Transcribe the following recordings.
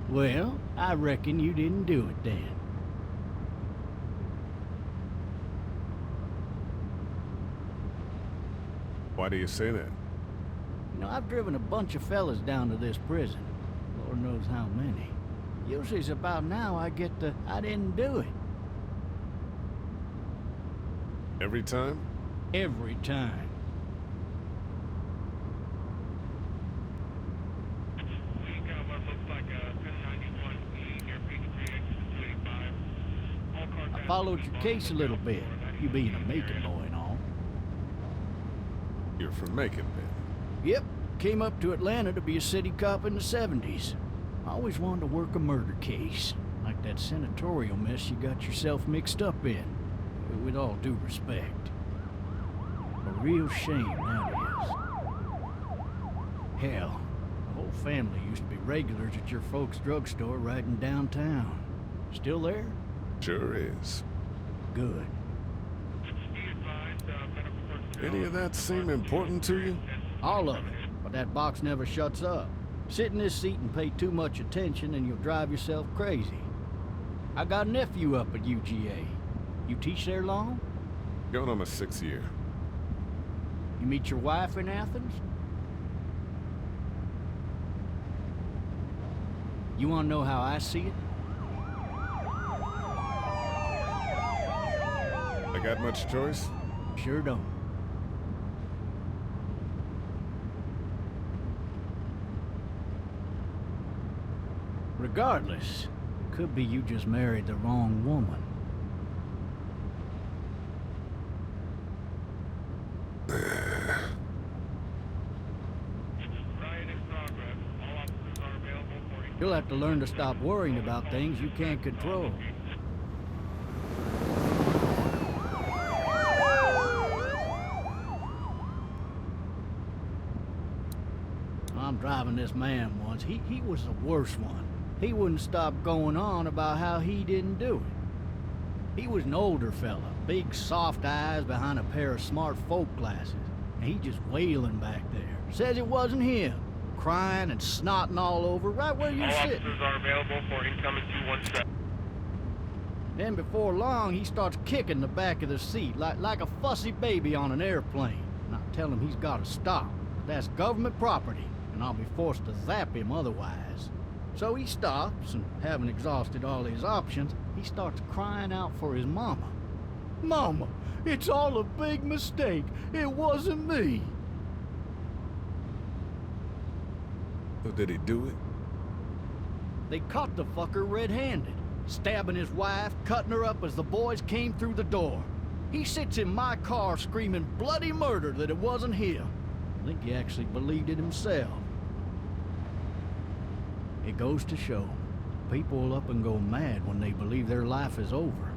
Well, I reckon you didn't do it then. Why do you say that? You know, I've driven a bunch of fellas down to this prison. Lord knows how many. Usually it's about now I get the, I didn't do it. Every time? Every time. We got what looks like a 1091E near Peachtree exit 285. All cars I have followed to be your case a little bit, you being a Macon area. boy and all. You're from Macon, then? Yep, came up to Atlanta to be a city cop in the 70s. I always wanted to work a murder case, like that senatorial mess you got yourself mixed up in. With all due respect. A real shame, that is. Hell, the whole family used to be regulars at your folks' drugstore right in downtown. Still there? Sure is. Good. Be advised, medical personnel Any of that seem important to you? All of it, but that box never shuts up. Sit in this seat and pay too much attention and you'll drive yourself crazy. I got a nephew up at UGA. You teach there long? Going on my 6th year. You meet your wife in Athens? You want to know how I see it? I got much choice? Sure don't. Regardless, could be you just married the wrong woman. Riot in progress. All officers are available for You'll have to learn to stop worrying about things you can't control. I'm driving this man once. He was the worst one. He wouldn't stop going on about how he didn't do it. He was an older fella, big soft eyes behind a pair of smart folk glasses. And he just wailing back there. Says it wasn't him. Crying and snotting all over right where you're All sitting. officers are available for incoming 217. Then before long, he starts kicking the back of the seat like a fussy baby on an airplane. And I tell him he's got to stop. That's government property, and I'll be forced to zap him otherwise. So he stops, and having exhausted all his options, he starts crying out for his mama. Mama, it's all a big mistake. It wasn't me. So did he do it? They caught the fucker red-handed, stabbing his wife, cutting her up as the boys came through the door. He sits in my car screaming bloody murder that it wasn't him. I think he actually believed it himself. It goes to show, people will up and go mad when they believe their life is over.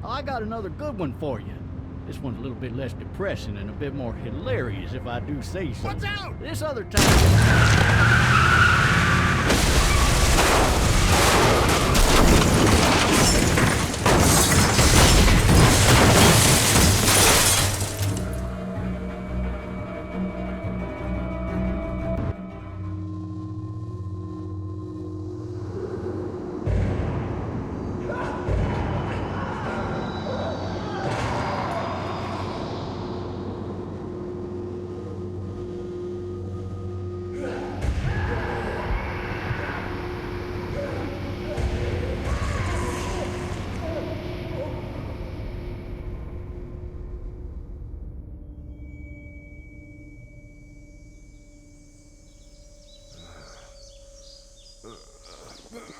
Oh, I got another good one for you. This one's a little bit less depressing and a bit more hilarious, if I do say so. Watch out! This other time...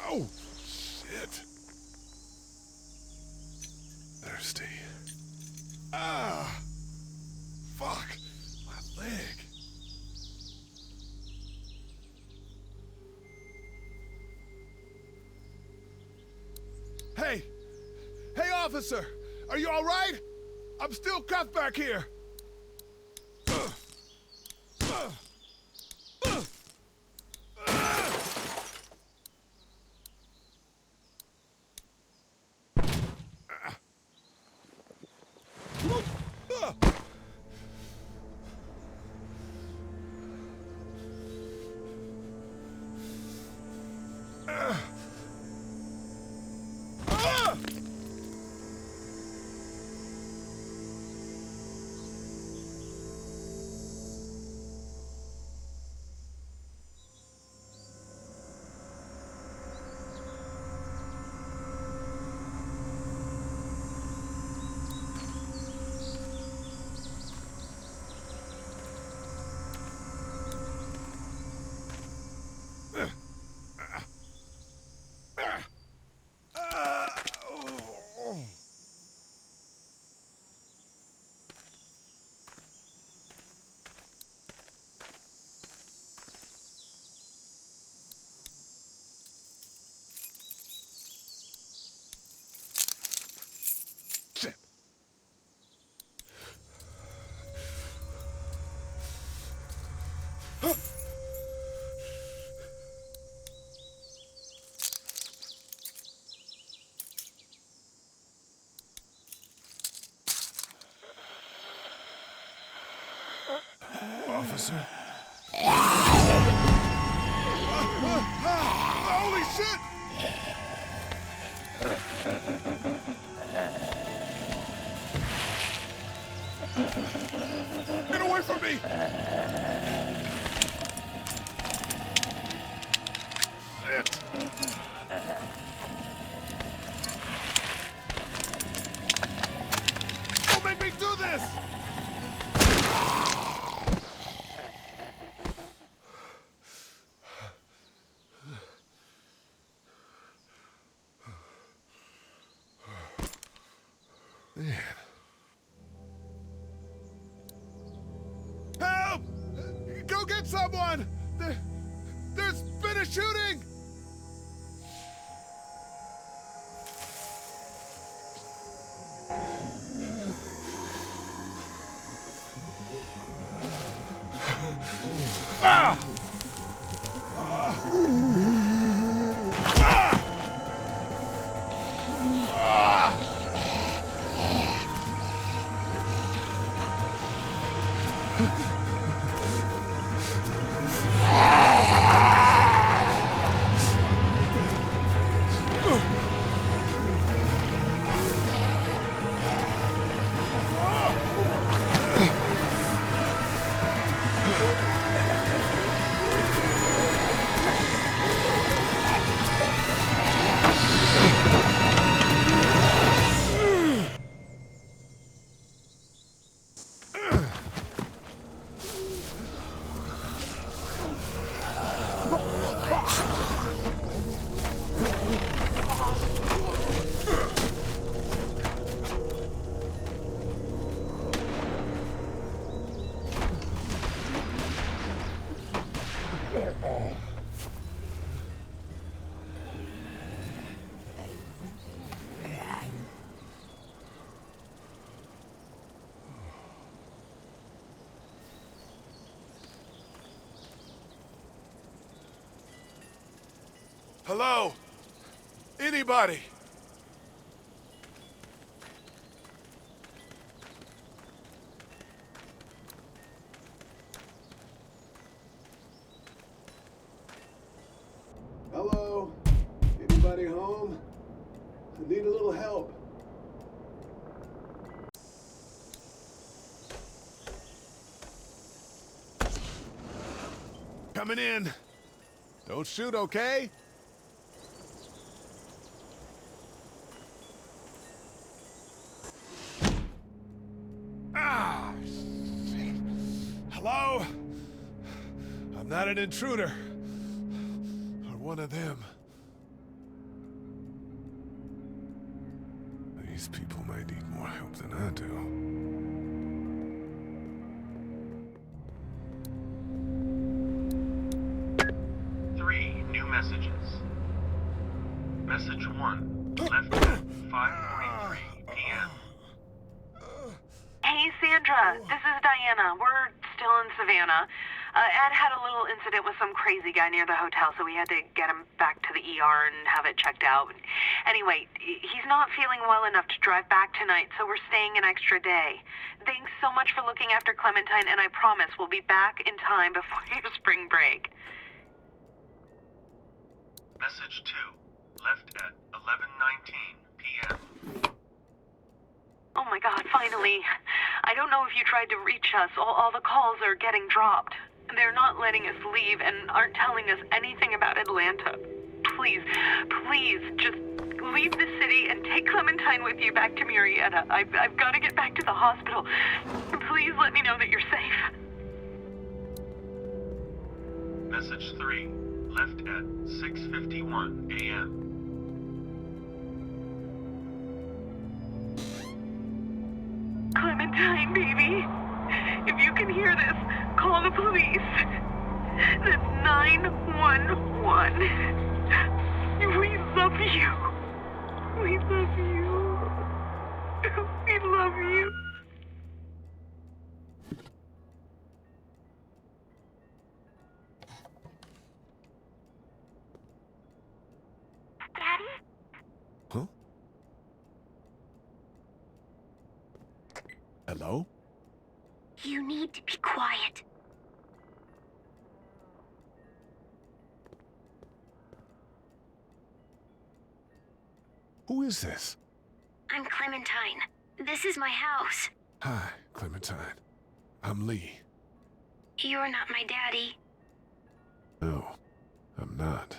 Oh, shit. Thirsty. Ah! Fuck! My leg. Hey! Hey, officer! Are you all right? I'm still cuffed back here. officer. Holy shit! Get away from me! Shit! Don't make me do this! Man. Help! Go get someone! There's been a shooting! Hello? Anybody? Hello? Anybody home? I need a little help. Coming in. Don't shoot, okay? Ah, shit. Hello? I'm not an intruder. Or one of them. These people may need more help than I do. New messages. Message 1, left at 5:43 p.m. Hey, Sandra. This is Diana. We're still in Savannah. Ed had a little incident with some crazy guy near the hotel, so we had to get him back to the ER and have it checked out. Anyway, he's not feeling well enough to drive back tonight, so we're staying an extra day. Thanks so much for looking after Clementine, and I promise we'll be back in time before your spring break. Message 2, left at 11:19 p.m. Oh my God, finally. I don't know if you tried to reach us. All the calls are getting dropped. They're not letting us leave and aren't telling us anything about Atlanta. Please, please, just leave the city and take Clementine with you back to Murrieta. I've got to get back to the hospital. Please let me know that you're safe. Message 3, left at 6:51 a.m. Clementine, baby. If you can hear this, call the police. That's 911. We love you. We love you. We love you. Daddy? Huh? Hello? You need to be quiet. Who is this? I'm Clementine. This is my house. Hi, Clementine. I'm Lee. You're not my daddy. No, I'm not.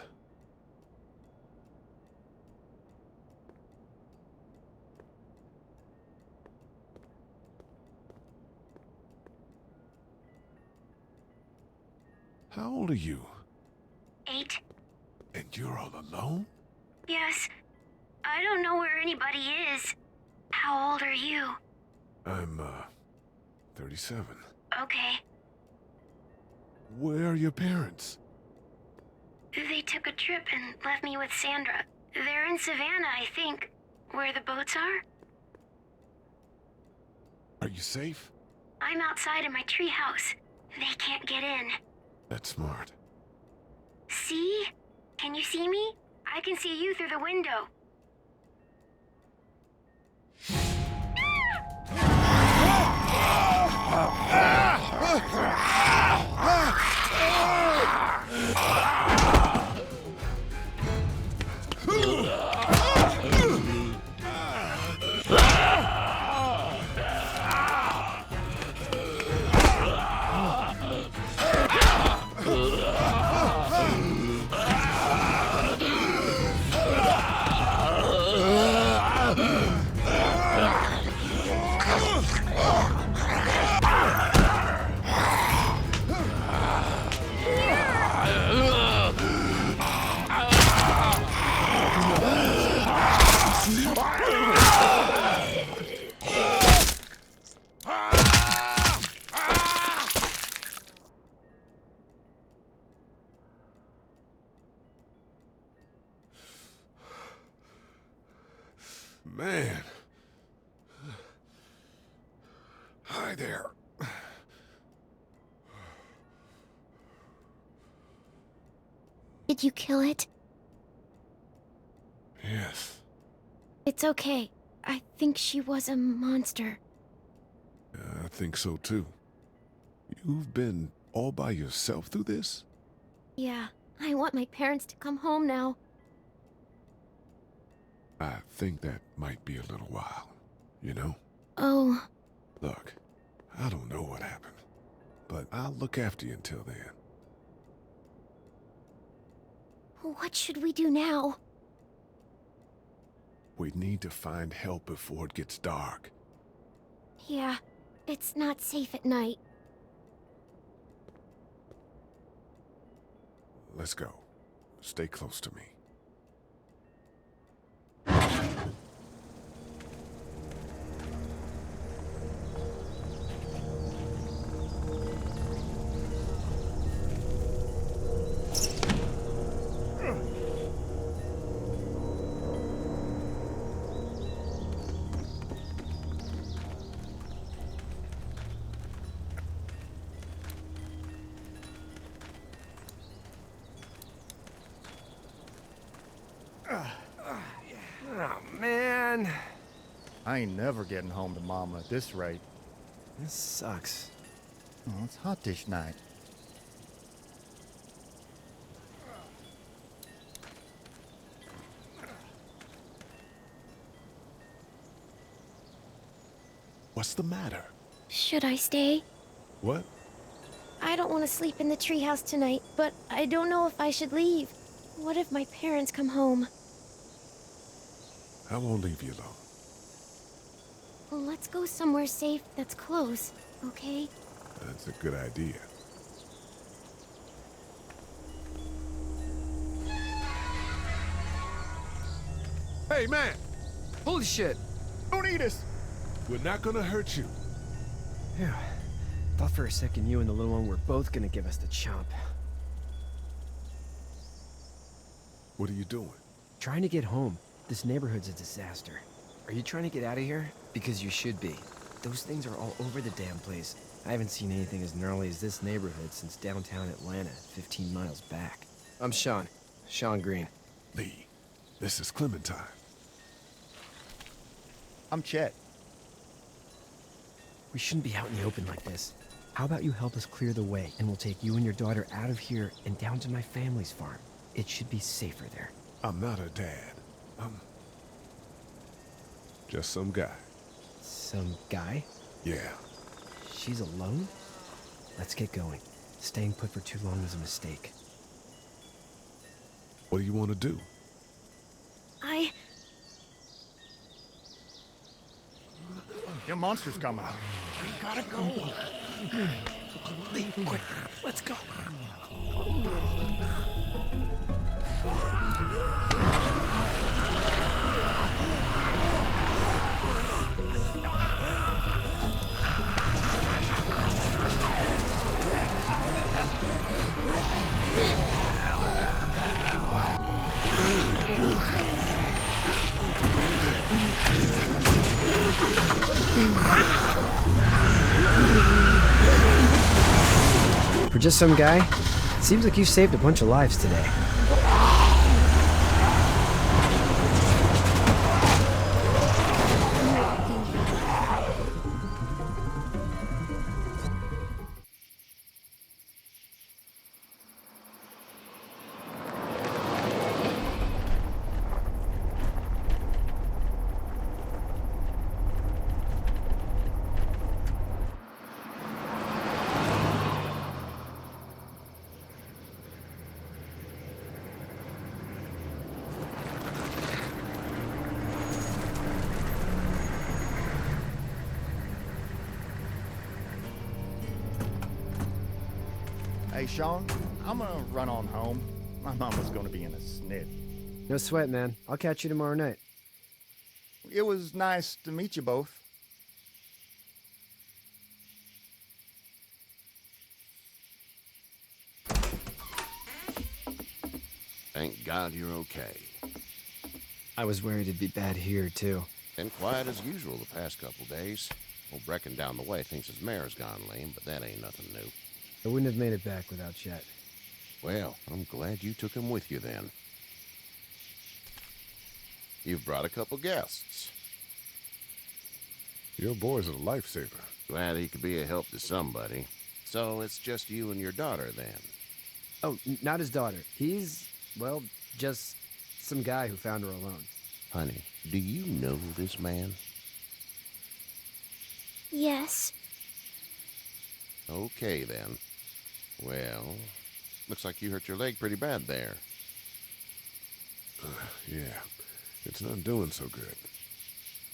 How old are you? 8. And you're all alone? Yes. I don't know where anybody is. How old are you? I'm, 37. Okay. Where are your parents? They took a trip and left me with Sandra. They're in Savannah, I think. Where the boats are? Are you safe? I'm outside in my treehouse. They can't get in. That's smart. See? Can you see me? I can see you through the window. Man. Hi there. Did you kill it? Yes. It's okay. I think she was a monster. I think so too. You've been all by yourself through this? Yeah, I want my parents to come home now. I think that might be a little while, you know? Oh, Look, I don't know what happened, but I'll look after you until then. what should we do now? We need to find help before it gets dark. Yeah, it's not safe at night. Let's go. Stay close to me. Oh, man. I ain't never getting home to Mama at this rate. This sucks. Oh, it's hot this night. What's the matter? Should I stay? What? I don't want to sleep in the treehouse tonight, but I don't know if I should leave. What if my parents come home? I won't leave you alone. Well, let's go somewhere safe that's close, okay? That's a good idea. Hey, man! Holy shit. Don't eat us! We're not gonna hurt you. Phew. Thought for a second you and the little one were both gonna give us the chomp. What are you doing? Trying to get home. This neighborhood's a disaster. Are you trying to get out of here? Because you should be. Those things are all over the damn place. I haven't seen anything as gnarly as this neighborhood since downtown Atlanta, 15 miles back. I'm Sean. Sean Green. Lee, this is Clementine. I'm Chet. We shouldn't be out in the open like this. How about you help us clear the way, and we'll take you and your daughter out of here and down to my family's farm. It should be safer there. I'm not her dad. Just some guy. Some guy? Yeah. She's alone? Let's get going. Staying put for too long was a mistake. What do you want to do? Your monster's coming. We gotta go. Lee, quick, let's go. For just some guy, it seems like you've saved a bunch of lives today. Hey, Sean, I'm gonna run on home. My mama's gonna be in a snit. No sweat, man. I'll catch you tomorrow night. It was nice to meet you both. Thank God you're okay. I was worried it'd be bad here, too. Been quiet as usual the past couple days. Old Brecken down the way thinks his mare's gone lame, but that ain't nothing new. I wouldn't have made it back without Chet. Well, I'm glad you took him with you then. You've brought a couple guests. Your boy's a lifesaver. Glad he could be a help to somebody. So it's just you and your daughter then? Oh, not his daughter. He's, well, just some guy who found her alone. Honey, do you know this man? Yes. Okay, then. Well, looks like you hurt your leg pretty bad there. Yeah, it's not doing so good.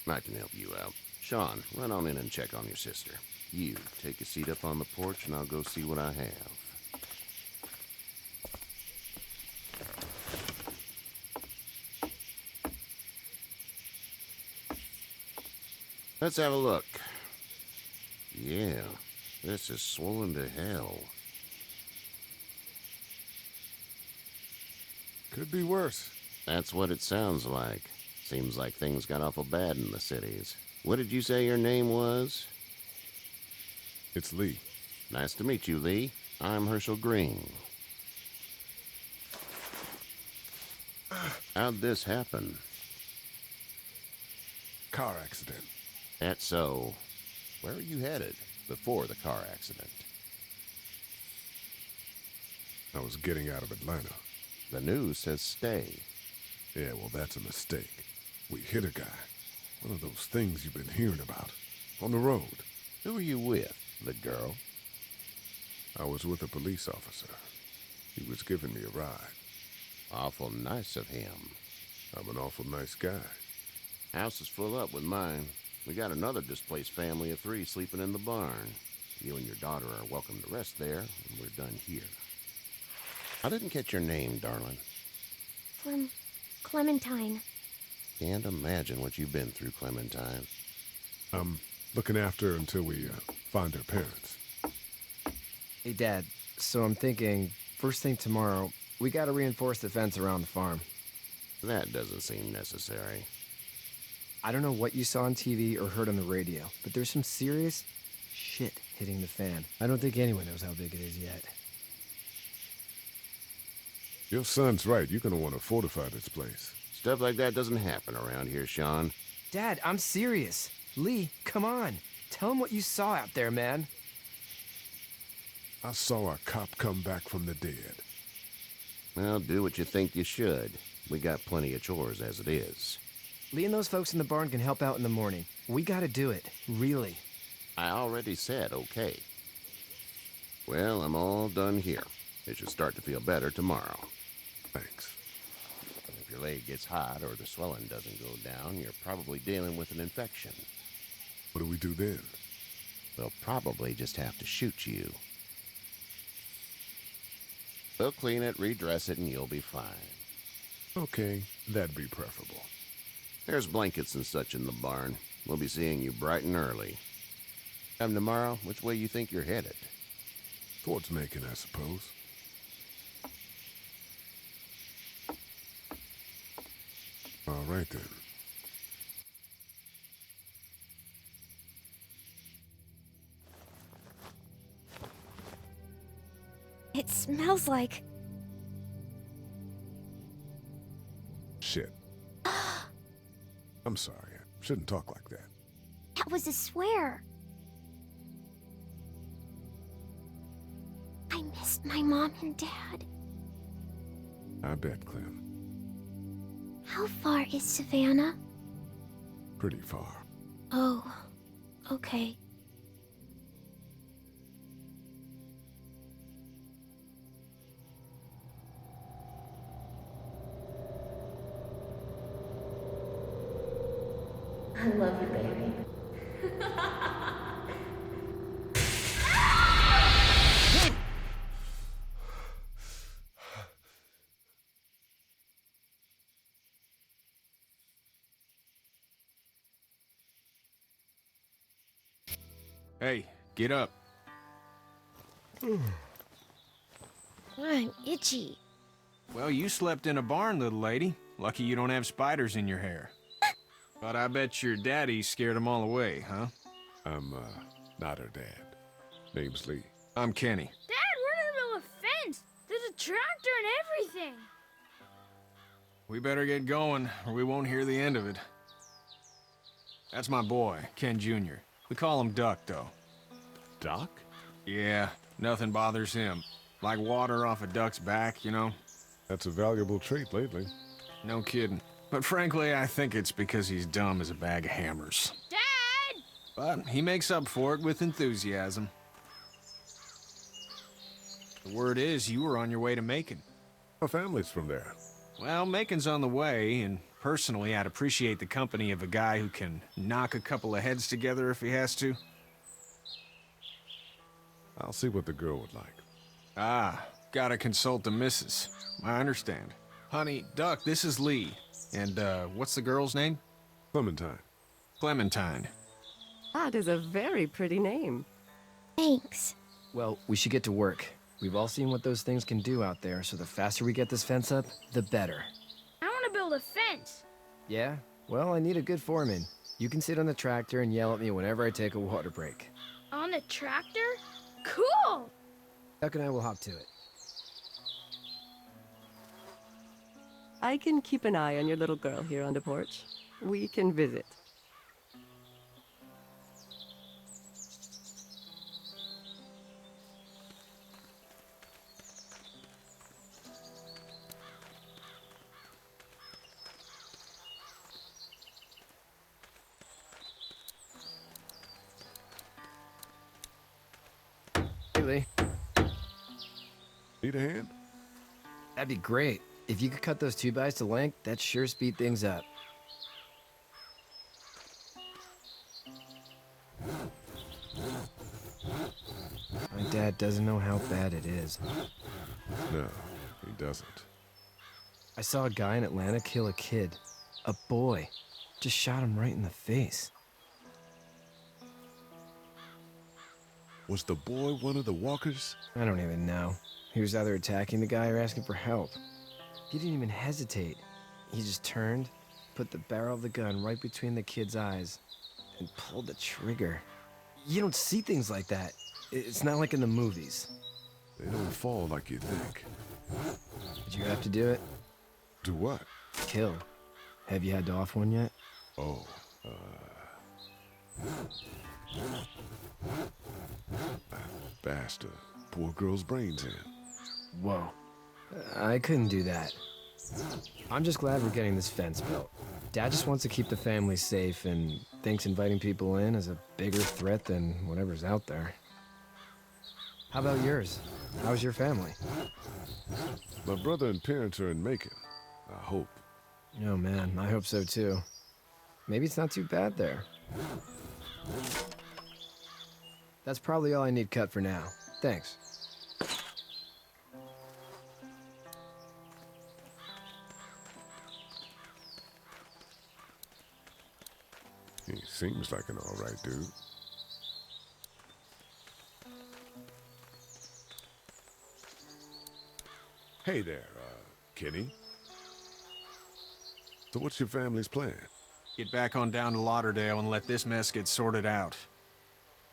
I can help you out. Sean, run on in and check on your sister. You, take a seat up on the porch and I'll go see what I have. Let's have a look. Yeah, this is swollen to hell. Could be worse. That's what it sounds like. Seems like things got awful bad in the cities. What did you say your name was? It's Lee. Nice to meet you, Lee. I'm Herschel Green. How'd this happen? Car accident. That's so. Where were you headed before the car accident? I was getting out of Atlanta. The news says stay. Yeah, well, that's a mistake. We hit a guy. One of those things you've been hearing about. On the road. Who were you with? The girl? I was with a police officer. He was giving me a ride. Awful nice of him. I'm an awful nice guy. House is full up with mine. We got another displaced family of 3 sleeping in the barn. You and your daughter are welcome to rest there, and we're done here. I didn't catch your name, darling. Clementine. Can't imagine what you've been through, Clementine. I'm looking after her until we find her parents. Hey, Dad, so I'm thinking, first thing tomorrow, we gotta reinforce the fence around the farm. That doesn't seem necessary. I don't know what you saw on TV or heard on the radio, but there's some serious shit hitting the fan. I don't think anyone knows how big it is yet. Your son's right. You're gonna want to fortify this place. Stuff like that doesn't happen around here, Sean. Dad, I'm serious. Lee, come on. Tell him what you saw out there, man. I saw a cop come back from the dead. Well, do what you think you should. We got plenty of chores as it is. Lee and those folks in the barn can help out in the morning. We gotta do it, really. I already said okay. Well, I'm all done here. It should start to feel better tomorrow. Thanks. If your leg gets hot or the swelling doesn't go down, you're probably dealing with an infection. What do we do then? They'll probably just have to shoot you. They'll clean it, redress it, and you'll be fine. Okay, that'd be preferable. There's blankets and such in the barn. We'll be seeing you bright and early. Come tomorrow, which way you think you're headed? Towards Macon, I suppose. All right, then. It smells like... Shit. I'm sorry. I shouldn't talk like that. That was a swear. I missed my mom and dad. I bet, Clem. How far is Savannah? Pretty far. Oh, okay. I love you, baby. Hey, get up. I'm itchy. Well, you slept in a barn, little lady. Lucky you don't have spiders in your hair. But I bet your daddy scared them all away, huh? I'm, not her dad. Name's Lee. I'm Kenny. Dad, we're in the middle of a fence. There's a tractor and everything. We better get going, or we won't hear the end of it. That's my boy, Ken Jr. We call him Duck, though. Doc? Yeah, nothing bothers him. Like water off a duck's back, you know? That's a valuable trait lately. No kidding. But frankly, I think it's because he's dumb as a bag of hammers. Dad! But he makes up for it with enthusiasm. The word is you were on your way to Macon. Our family's from there. Well, Macon's on the way, and personally, I'd appreciate the company of a guy who can knock a couple of heads together if he has to. I'll see what the girl would like. Ah, gotta consult the missus. I understand. Honey, Duck, this is Lee. And, what's the girl's name? Clementine. Clementine. That is a very pretty name. Thanks. Well, we should get to work. We've all seen what those things can do out there, so the faster we get this fence up, the better. I want to build a fence. Yeah? Well, I need a good foreman. You can sit on the tractor and yell at me whenever I take a water break. On the tractor? Cool! Duck and I will hop to it. I can keep an eye on your little girl here on the porch. We can visit. Hey, Lee. Need a hand? That'd be great. If you could cut those 2x to length, that'd sure speed things up. My dad doesn't know how bad it is. No, he doesn't. I saw a guy in Atlanta kill a kid. A boy. Just shot him right in the face. Was the boy one of the walkers? I don't even know. He was either attacking the guy or asking for help. He didn't even hesitate. He just turned, put the barrel of the gun right between the kid's eyes, and pulled the trigger. You don't see things like that. It's not like in the movies. They don't fall like you think. Did you have to do it? Do what? Kill. Have you had to off one yet? Oh, I bashed a poor girl's brains in. Whoa. I couldn't do that. I'm just glad we're getting this fence built. Dad just wants to keep the family safe and thinks inviting people in is a bigger threat than whatever's out there. How about yours? How's your family? My brother and parents are in Macon. I hope. Oh man, I hope so too. Maybe it's not too bad there. That's probably all I need cut for now. Thanks. He seems like an all right dude. Hey there, Kenny. So what's your family's plan? Get back on down to Lauderdale and let this mess get sorted out.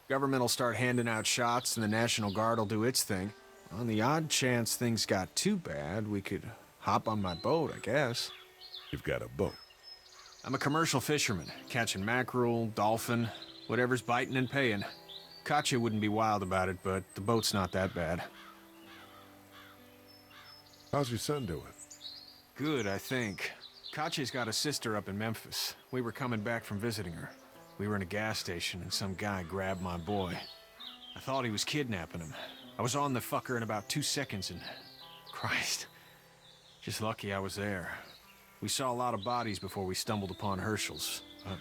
Government will start handing out shots and the National Guard will do its thing. On the odd chance things got too bad, we could hop on my boat, I guess. You've got a boat. I'm a commercial fisherman, catching mackerel, dolphin, whatever's biting and paying. Katya wouldn't be wild about it, but the boat's not that bad. How's your son doing? Good, I think. Katya's got a sister up in Memphis. We were coming back from visiting her. We were in a gas station and some guy grabbed my boy. I thought he was kidnapping him. I was on the fucker in about 2 seconds and... Christ. Just lucky I was there. We saw a lot of bodies before we stumbled upon Herschel's. But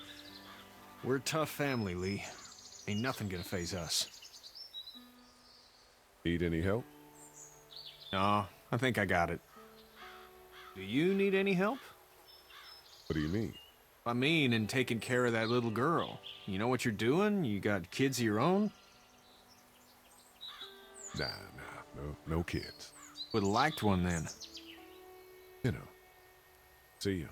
we're a tough family, Lee. Ain't nothing gonna faze us. Need any help? No, I think I got it. Do you need any help? What do you mean? I mean, in taking care of that little girl. You know what you're doing? You got kids of your own? Nah, no kids. Would've liked one then. You know. See ya.